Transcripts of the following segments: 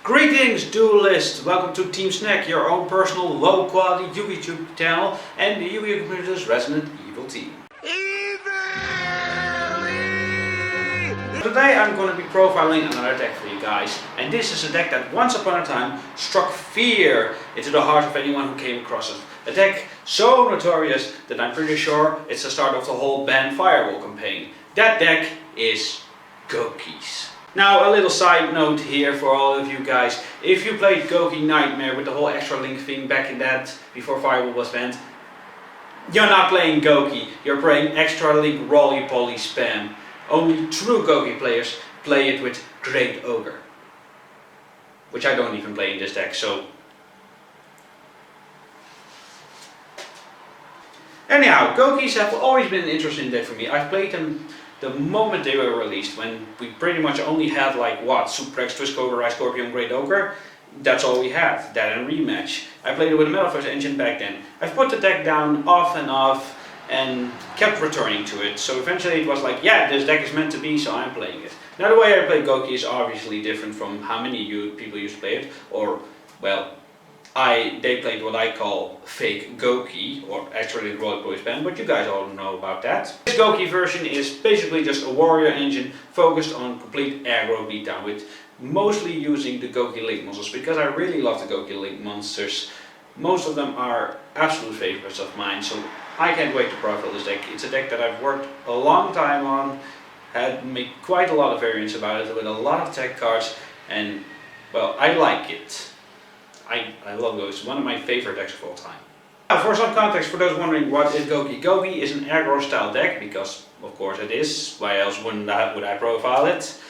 Greetings duelist! Welcome to Team Snek, your own personal low quality YouTube channel and the Yu-Gi-Oh! Community's Resident Evil team. Today I'm going to be profiling another deck for you guys, and this is a deck that once upon a time struck fear into the heart of anyone who came across it. A deck so notorious that I'm pretty sure it's the start of the whole ban firewall campaign. That deck is Goukis. Now a little side note here for all of you guys. If you played Gouki Nightmare with the whole extra link thing back in that, before Firewall was banned, you're not playing Gouki, you're playing extra link roly-poly spam. Only true Gouki players play it with Great Ogre. Which I don't even play in this deck, so... Anyhow, Goukis have always been an interesting deck for me. I've played them the moment they were released, when we pretty much only had like what, Suprex, Twist Cobra, Rise Scorpion, Great Ogre. That's all we had, that and Rematch. I played it with a Metal engine back then. I've put the deck down off and kept returning to it, so eventually it was like, yeah, this deck is meant to be, so I'm playing it. Now the way I play Gouki is obviously different from how many people used to play it, or, well, they played what I call fake Gouki, or actually roly-poly spam, but you guys all know about that. This Gouki version is basically just a warrior engine focused on complete aggro beatdown, with mostly using the Gouki Link monsters, because I really love the Gouki Link monsters. Most of them are absolute favorites of mine, so I can't wait to profile this deck. It's a deck that I've worked a long time on, had made quite a lot of variants about it, with a lot of tech cards, and well, I like it. I love Gouki. It's one of my favorite decks of all time. Now, for some context, for those wondering what is Gouki, Gouki is an aggro style deck, because of course it is. Why else would I profile it?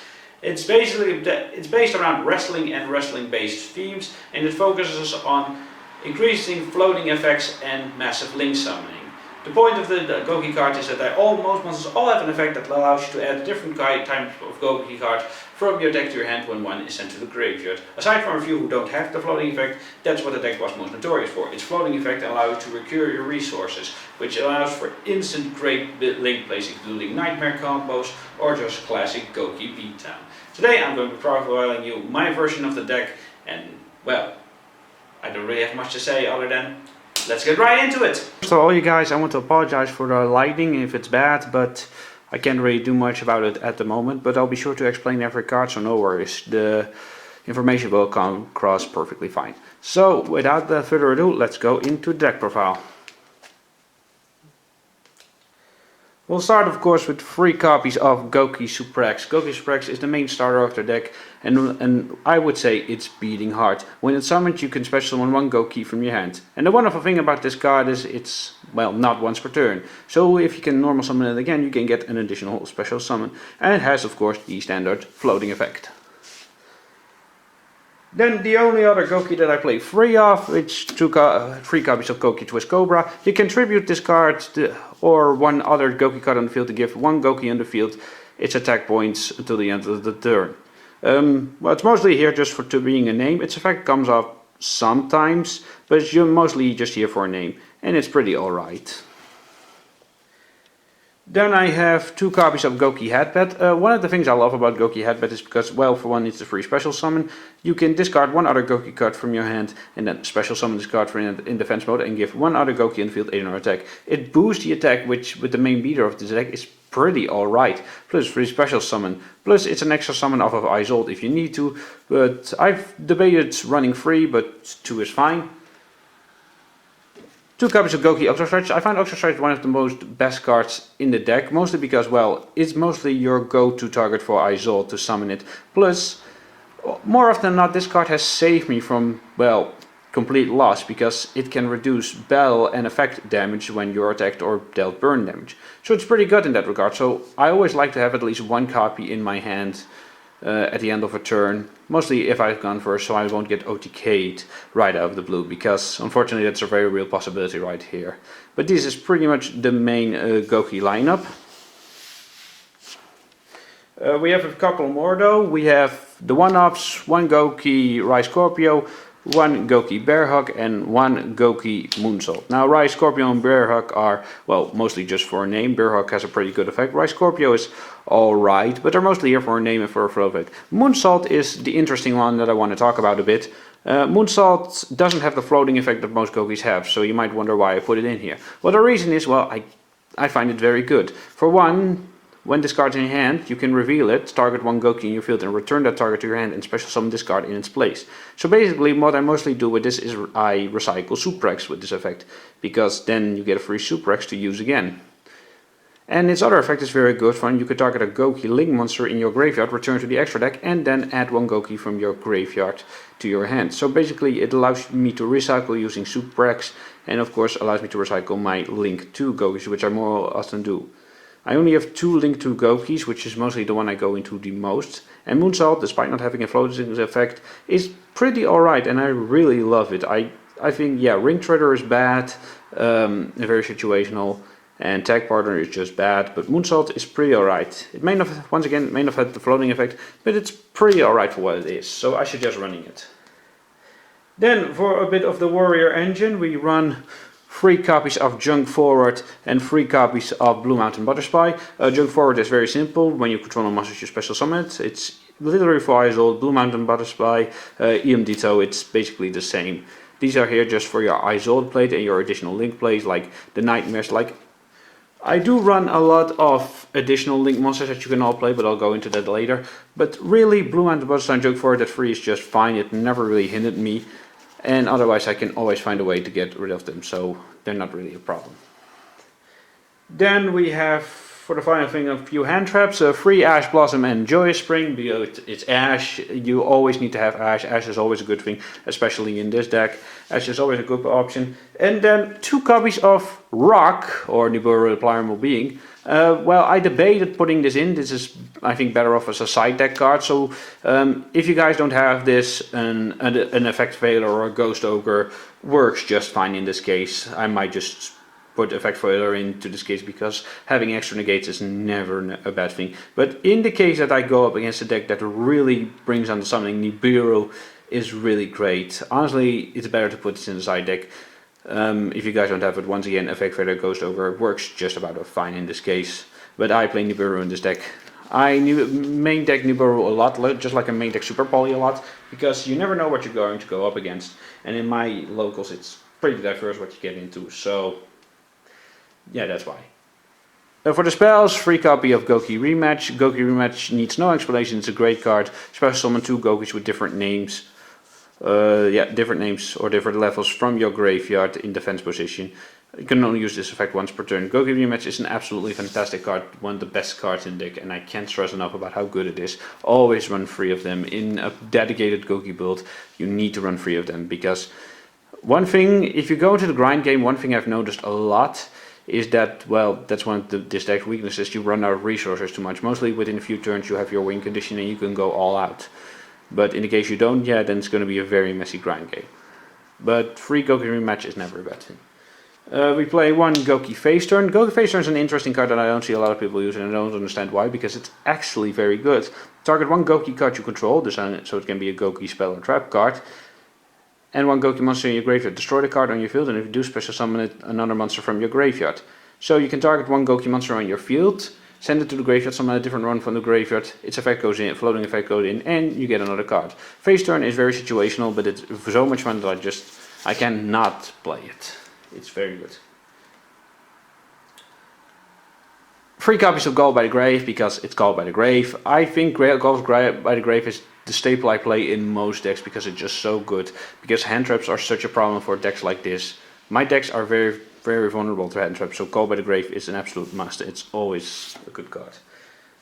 It's based around wrestling and wrestling based themes, and it focuses on increasing floating effects and massive link summoning. The point of the Gouki card is that most monsters all have an effect that allows you to add different types of Gouki cards from your deck to your hand when one is sent to the graveyard. Aside from a few who don't have the floating effect, that's what the deck was most notorious for. Its floating effect allows you to recur your resources, which allows for instant great link plays, including nightmare combos or just classic Gouki beatdown. Today I'm going to be profiling you my version of the deck, and well, I don't really have much to say other than let's get right into it! So all you guys, I want to apologize for the lighting if it's bad, but I can't really do much about it at the moment, but I'll be sure to explain every card, so no worries. The information will come across perfectly fine. So without further ado, let's go into the deck profile. We'll start of course with 3 copies of Gouki Suprex. Gouki Suprex is the main starter of the deck, and I would say it's beating hard. When it's summoned you can special summon 1 Gouki from your hand. And the wonderful thing about this card is it's, well, not once per turn. So if you can normal summon it again, you can get an additional special summon. And it has of course the standard floating effect. Then the only other Gouki that I play free of, which 3 copies of Gouki Twist Cobra. You can tribute this card or 1 other Gouki card on the field to give 1 Gouki on the field its attack points until the end of the turn. Well, it's mostly here just to being a name. Its effect comes up sometimes, but you're mostly just here for a name, and it's pretty alright. Then I have 2 copies of Gouki Headbed. One of the things I love about Gouki Headbed is because, well, for one, it's a free special summon. You can discard 1 other Gouki card from your hand and then special summon this card in defense mode and give 1 other Gouki in the field 8 or attack. It boosts the attack, which with the main beater of this deck is pretty alright. Plus free special summon. Plus it's an extra summon off of Isolt if you need to, but I've debated running 3, but 2 is fine. 2 copies of Gouki Ultra Stretch. I find Ultra Stretch one of the most best cards in the deck, mostly because, well, it's mostly your go-to target for Isolt to summon it. Plus, more often than not, this card has saved me from, well, complete loss, because it can reduce battle and effect damage when you're attacked or dealt burn damage. So it's pretty good in that regard, so I always like to have at least 1 copy in my hand at the end of a turn, mostly if I've gone first, so I won't get OTK'd right out of the blue, because unfortunately that's a very real possibility right here. But this is pretty much the main Gouki lineup. We have a couple more though. We have the 1-ups, 1 Gouki Rise Scorpio, one Gouki Bearhug, and one Gouki Moonsault. Now Rise Scorpio and Bearhug are, well, mostly just for a name. Bearhug has a pretty good effect. Rise Scorpio is alright, but they're mostly here for a name and for a flow effect. Moonsault is the interesting one that I want to talk about a bit. Moonsault doesn't have the floating effect that most Goukis have, so you might wonder why I put it in here. Well, the reason is, well, I find it very good. For one, when this card's in your hand, you can reveal it, target one Gouki in your field and return that target to your hand and special summon this card in its place. So basically what I mostly do with this is I recycle Suprex with this effect, because then you get a free Suprex to use again. And its other effect is very good fun. You could target a Gouki Link monster in your graveyard, return to the extra deck, and then add one Gouki from your graveyard to your hand. So basically it allows me to recycle using Suprex, and of course allows me to recycle my Link 2 Goukis, which I more often do. I only have 2 Link 2 Goukis, which is mostly the one I go into the most. And Moonsault, despite not having a floating effect, is pretty alright, and I really love it. I think, yeah, Ring Trader is bad, very situational, and Tag Partner is just bad, but Moonsault is pretty alright. It may not, once again, may not have the floating effect, but it's pretty alright for what it is, so I suggest running it. Then, for a bit of the Warrior engine, we run 3 copies of Junk Forward and 3 copies of Blue Mountain Butterfly. Junk Forward is very simple. When you control a monster, you special summon it. It's literally 4 years old. Blue Mountain Butterfly, EM Ditto, it's basically the same. These are here just for your Isolde plate and your additional Link plays, like the Nightmares. Like, I do run a lot of additional Link monsters that you can all play, but I'll go into that later. But really, Blue Mountain Butterfly and Junk Forward at 3 is just fine. It never really hindered me. And otherwise I can always find a way to get rid of them, so they're not really a problem. Then we have, for the final thing, a few hand traps. 3 Ash Blossom and Joyous Spring, because it's Ash. You always need to have Ash. Ash is always a good thing, especially in this deck. Ash is always a good option. And then 2 copies of Rock, or Nibiru the Pliable Being. Well, I debated putting this in. This is, I think, better off as a side deck card. So if you guys don't have this, an Effect Veiler or a Ghost Ogre works just fine in this case. I might just put Effect Veiler into this case, because having extra negates is never a bad thing. But in the case that I go up against a deck that really brings on something, Nibiru is really great. Honestly, it's better to put this in the side deck. If you guys don't have it, once again, Effect Veiler Ghost Ogre works just about fine in this case. But I play Nibiru in this deck. I main deck Nibiru a lot, just like I main deck Super Poly a lot, because you never know what you're going to go up against. And in my locals, it's pretty diverse what you get into, so yeah, that's why. For the spells, 3 copy of Gouki Rematch. Gouki Rematch needs no explanation, it's a great card. Special summon 2 Goukis with different names. Different names or different levels from your graveyard in defense position. You can only use this effect once per turn. Gouki Rematch is an absolutely fantastic card, one of the best cards in the deck, and I can't stress enough about how good it is. Always run 3 of them. In a dedicated Gouki build, you need to run 3 of them, because one thing, if you go into the grind game, one thing I've noticed a lot is that, well, that's one of this deck's weaknesses, you run out of resources too much. Mostly within a few turns you have your win condition and you can go all out. But in the case you don't, yeah, then it's going to be a very messy grind game. But 3 Gouki Rematch is never a bad thing. We play 1 Gouki Face Turn. Gouki Face Turn is an interesting card that I don't see a lot of people use, and I don't understand why, because it's actually very good. Target 1 Gouki card you control, so it can be a Gouki spell or trap card, and 1 Gouki monster in your graveyard. Destroy the card on your field, and if you do, special summon another monster from your graveyard. So you can target 1 Gouki monster on your field, send it to the graveyard, summon a different one from the graveyard, its effect goes in, floating effect goes in, and you get another card. Face Turn is very situational, but it's so much fun that I cannot play it. It's very good. 3 copies of Gall by the Grave, because it's Gall by the Grave. I think Gall by the Grave is the staple I play in most decks, because it's just so good. Because hand traps are such a problem for decks like this. My decks are very vulnerable to hand traps, so Gall by the Grave is an absolute must. It's always a good card.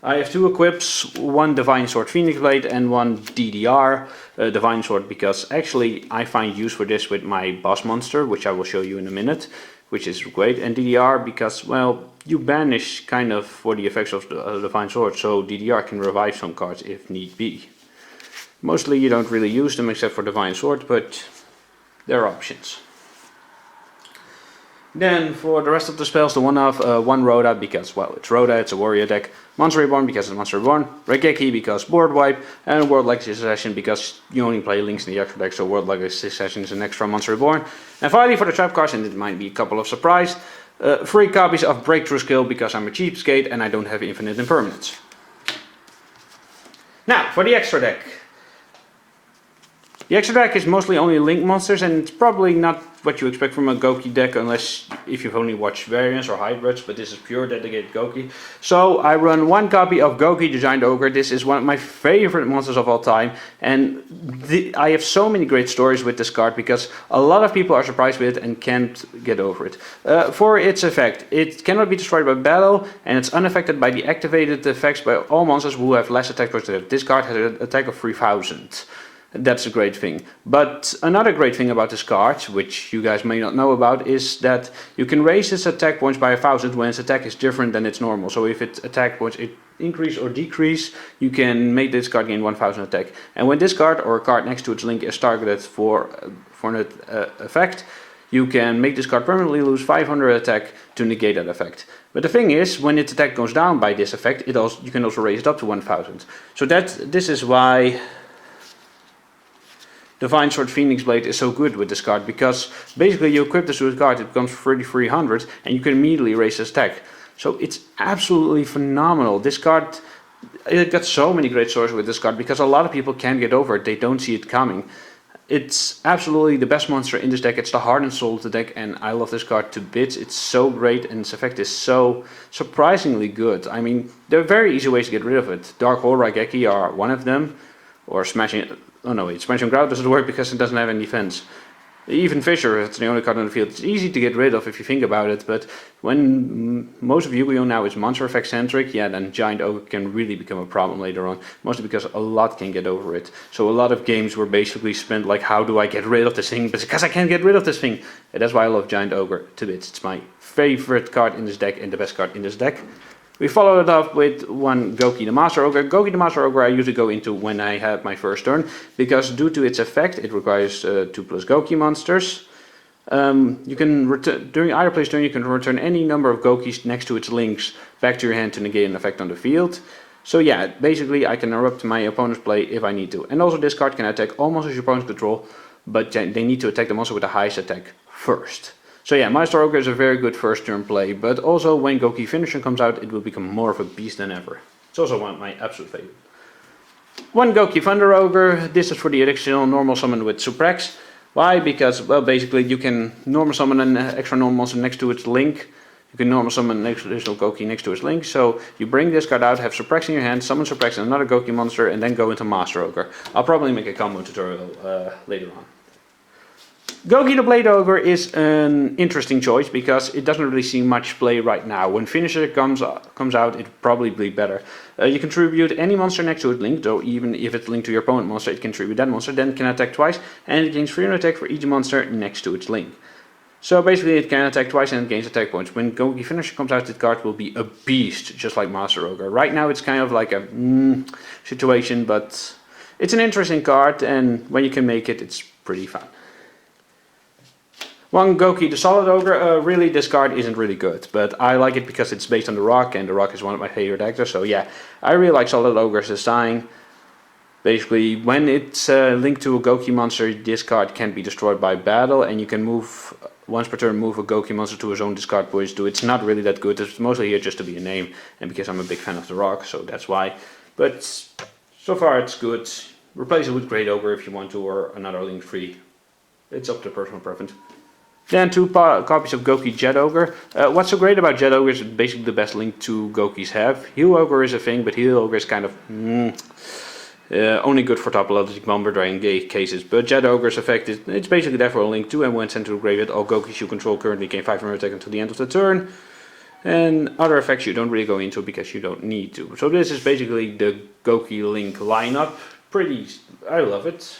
I have 2 equips, 1 Divine Sword Phoenix Blade and 1 DDR Divine Sword, because actually I find use for this with my boss monster, which I will show you in a minute, which is great. And DDR because, well, you banish kind of for the effects of the Divine Sword, so DDR can revive some cards if need be. Mostly you don't really use them except for Divine Sword, but there are options. Then for the rest of the spells, the one of one Rhoda because, well, it's Rhoda, it's a warrior deck. Monster Reborn because it's Monster Reborn. Regeki because board wipe. And World Legacy Succession because you only play links in the extra deck, so World Legacy Succession is an extra Monster Reborn. And finally for the trap cards, and it might be a couple of surprise, 3 copies of Breakthrough Skill because I'm a cheapskate and I don't have infinite impermanence. Now for the extra deck. The extra deck is mostly only link monsters, and it's probably not what you expect from a Gouki deck unless if you've only watched variants or hybrids, but this is pure dedicated Gouki. So I run 1 copy of Gouki the Giant Ogre. This is one of my favorite monsters of all time, and I have so many great stories with this card because a lot of people are surprised with it and can't get over it. For its effect, it cannot be destroyed by battle, and it's unaffected by the activated effects by all monsters who have less attack points. This card has an attack of 3000. That's a great thing. But another great thing about this card, which you guys may not know about, is that you can raise its attack points by 1000 when its attack is different than its normal. So if its attack points increase or decrease, you can make this card gain 1000 attack. And when this card or a card next to its link is targeted for an effect, you can make this card permanently lose 500 attack to negate that effect. But the thing is, when its attack goes down by this effect, you can also raise it up to 1000. So this is why Divine Sword Phoenix Blade is so good with this card, because basically you equip this with a card, it becomes 3300 and you can immediately raise its attack. So it's absolutely phenomenal. This card, it got so many great stories with this card because a lot of people can't get over it, they don't see it coming. It's absolutely the best monster in this deck, it's the heart and soul of the deck, and I love this card to bits. It's so great and its effect is so surprisingly good. I mean, there are very easy ways to get rid of it. Dark Hole Raigeki are one of them, or Smashing... Oh no, wait, Smashing Ground doesn't work because it doesn't have any defense. Even Fisher, it's the only card on the field. It's easy to get rid of if you think about it, but when most of Yu-Gi-Oh! Now is monster effect centric, yeah, then Giant Ogre can really become a problem later on. Mostly because a lot can get over it. So a lot of games were basically spent like, how do I get rid of this thing? But because I can't get rid of this thing. And that's why I love Giant Ogre to bits. It's my favorite card in this deck and the best card in this deck. We followed it up with 1 Gouki the Master Ogre. Gouki the Master Ogre I usually go into when I have my first turn, because due to its effect it requires 2+ Gouki monsters. You can during either player's turn you can return any number of Goukis next to its links back to your hand to negate an effect on the field. So yeah, basically I can interrupt my opponent's play if I need to. And also this card can attack all monsters your opponents control, but they need to attack the monster with the highest attack first. So yeah, Master Ogre is a very good first turn play, but also when Gouki Finisher comes out, it will become more of a beast than ever. It's also one of my absolute favorite. 1 Gouki Thunder Ogre, this is for the additional normal summon with Supprex. Why? Because, well, basically you can normal summon an extra normal monster next to its link. You can normal summon an additional Gouki next to its link, so you bring this card out, have Supprex in your hand, summon Supprex and another Gouki monster, and then go into Master Ogre. I'll probably make a combo tutorial later on. Gouki the Blade Ogre is an interesting choice because it doesn't really see much play right now. When Finisher comes out, it'll probably be better. You contribute any monster next to its link, though even if it's linked to your opponent monster, it can contribute that monster, then it can attack twice, and it gains 300 attack for each monster next to its link. So basically it can attack twice and it gains attack points. When Gouki Finisher comes out, this card will be a beast, just like Master Ogre. Right now it's kind of like a situation, but it's an interesting card, and when you can make it, it's pretty fun. 1 Gouki the Solid Ogre, really this card isn't really good, but I like it because it's based on the Rock, and the Rock is one of my favorite actors, so yeah, I really like Solid Ogre's design. Basically, when it's linked to a Gouki monster, this card can't be destroyed by battle, and you can move, once per turn, move a Gouki monster to his own discard points. It's not really that good, it's mostly here just to be a name, and because I'm a big fan of the Rock, so that's why. But so far it's good. Replace it with Great Ogre if you want to, or another link free. It's up to personal preference. Then 2 copies of Gouki Jet Ogre. What's so great about Jet Ogre is basically the best link 2 Goukis have. Heal Ogre is a thing, but Heal Ogre is kind of only good for topologic Bomber Dragon cases. But Jet Ogre's effect is it's basically there for a link 2, and when sent to the graveyard, all Goukis you control currently gain 500 attack until the end of the turn. And other effects you don't really go into because you don't need to. So this is basically the Gouki Link lineup. I love it.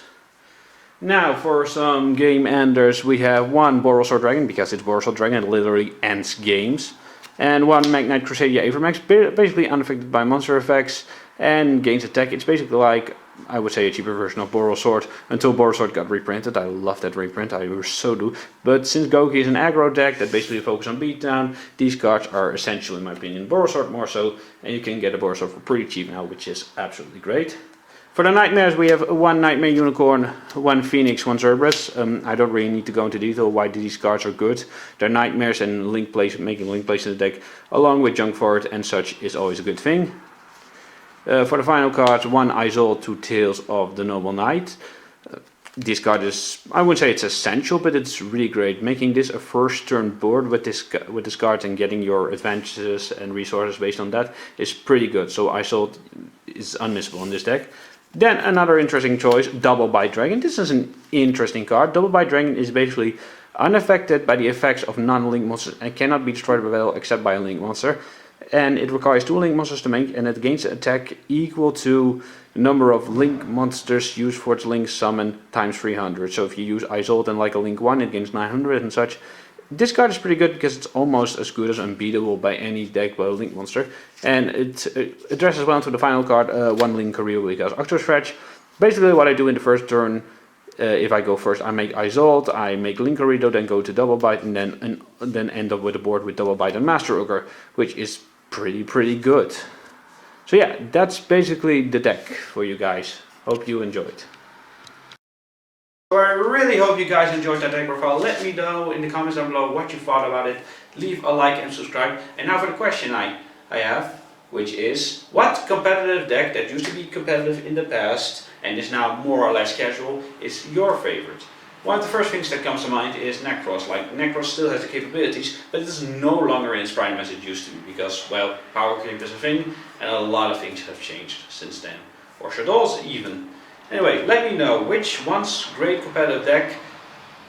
Now for some game enders, we have 1 Borosor Dragon, because it's Borosor Dragon, it literally ends games. And 1 Magnite Crusadia Avermax, basically unaffected by monster effects and gains attack. It's basically like I would say a cheaper version of Boral Sword until Boral Sword got reprinted. I love that reprint, I so do. But since Gouki is an aggro deck that basically focuses on beatdown, these cards are essential in my opinion. Boral Sword more so, and you can get a Boral Sword for pretty cheap now, which is absolutely great. For the Nightmares we have 1 Nightmare Unicorn, 1 Phoenix, 1 Cerberus. I don't really need to go into detail why these cards are good. They're Nightmares, and link place, making link place in the deck along with Junk Forward and such is always a good thing. For the final cards, 1 Izol, 2 Tales of the Noble Knight. This card is, I wouldn't say it's essential, but it's really great. Making this a first turn board with this card and getting your advantages and resources based on that is pretty good. So Izol is unmissable in this deck. Then another interesting choice, Double Bite Dragon. This is an interesting card. Double Bite Dragon is basically unaffected by the effects of non-link monsters and cannot be destroyed by battle except by a link monster. And it requires 2 link monsters to make, and it gains attack equal to the number of link monsters used for its link summon times 300. So if you use Izol and like a link 1, it gains 900 and such. This card is pretty good because it's almost as good as unbeatable by any deck by a link monster. And it addresses well to the final card, 1 link career because Octostretch. Basically what I do in the first turn, if I go first, I make Izol, I make Linkarido, then go to Double Bite, and then end up with a board with Double Bite and Master Ogre, which is pretty good. So yeah, that's basically the deck for you guys. Hope you enjoyed. So I really hope you guys enjoyed that deck profile. Let me know in the comments down below what you thought about it. Leave a like and subscribe. And now for the question I have, which is, what competitive deck that used to be competitive in the past and is now more or less casual is your favorite? One of the first things that comes to mind is Necros. Like, Necros still has the capabilities, but it is no longer in its prime as it used to be because, well, power creep is a thing and a lot of things have changed since then. Or Shadows even. Anyway, let me know which once great competitive deck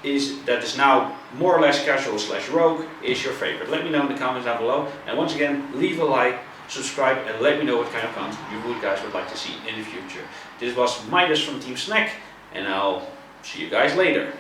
that is now more or less casual / rogue is your favorite. Let me know in the comments down below. And once again, leave a like, subscribe, and let me know what kind of content you guys would like to see in the future. This was Midas from Team Snek, and I'll see you guys later.